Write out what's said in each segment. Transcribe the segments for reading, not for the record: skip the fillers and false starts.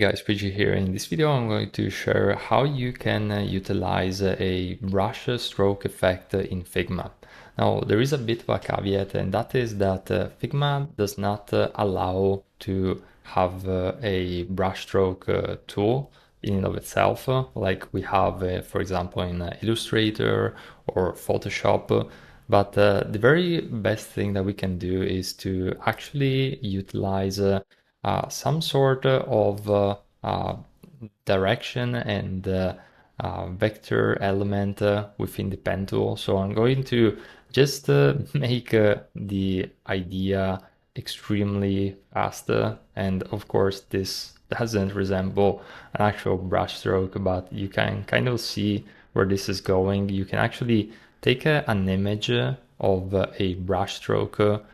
Guys, PG here. In this video, I'm going to share how you can utilize a brush stroke effect in Figma. Now, there is a bit of a caveat, and that is that Figma does not allow to have a brush stroke tool in and of itself, like we have, for example, in Illustrator or Photoshop. But the very best thing that we can do is to actually utilize some sort of direction and vector element within the pen tool. So I'm going to just make the idea extremely fast. And of course, this doesn't resemble an actual brush stroke, but you can kind of see where this is going. You can actually take an image of a brush stroke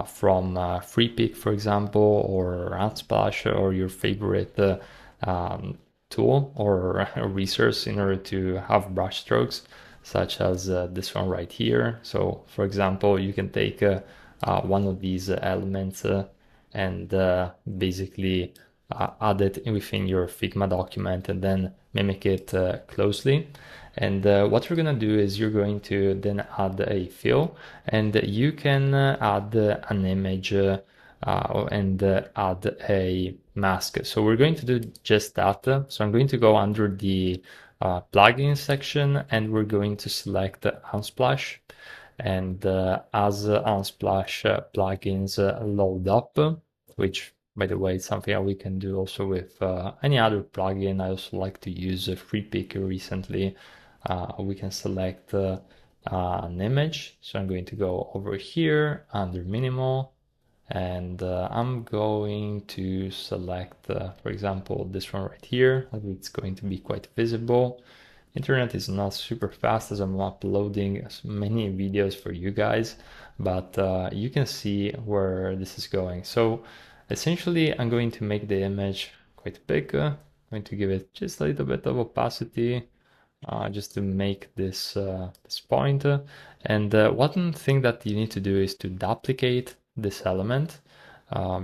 from FreePic, for example, or Unsplash, or your favorite tool or a resource in order to have brush strokes, such as this one right here. So, for example, you can take one of these elements and basically add it within your Figma document and then mimic it closely. And what you're gonna do is you're going to then add a fill, and you can add an image and add a mask. So we're going to do just that. So I'm going to go under the plugins section, and we're going to select Unsplash. And as Unsplash plugins load up, which by the way, it's something that we can do also with any other plugin. I also like to use FreePic recently. We can select an image. So I'm going to go over here under minimal, and I'm going to select, for example, this one right here. It's going to be quite visible. Internet is not super fast as I'm uploading as many videos for you guys, but you can see where this is going. So essentially, I'm going to make the image quite big. I'm going to give it just a little bit of opacity, just to make this point. And one thing that you need to do is to duplicate this element,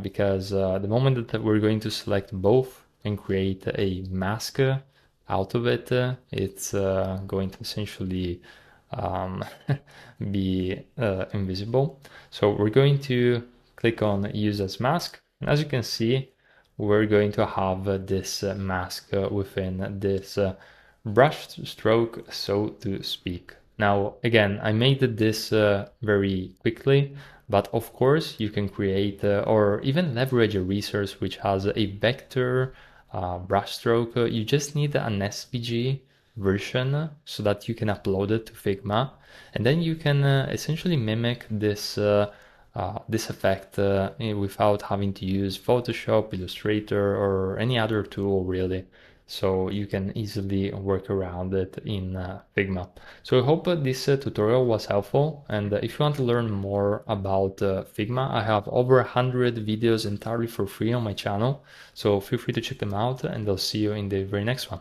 because the moment that we're going to select both and create a mask out of it, it's going to essentially um, be invisible. So we're going to click on use as mask. And as you can see, we're going to have this mask within this brush stroke, so to speak. Now, again, I made this very quickly, but of course you can create or even leverage a resource which has a vector brush stroke. You just need an SVG version so that you can upload it to Figma, and then you can essentially mimic this this effect without having to use Photoshop, Illustrator, or any other tool really. So you can easily work around it in Figma. So I hope this tutorial was helpful, and if you want to learn more about Figma, I have over 100 videos entirely for free on my channel, so feel free to check them out, and I'll see you in the very next one.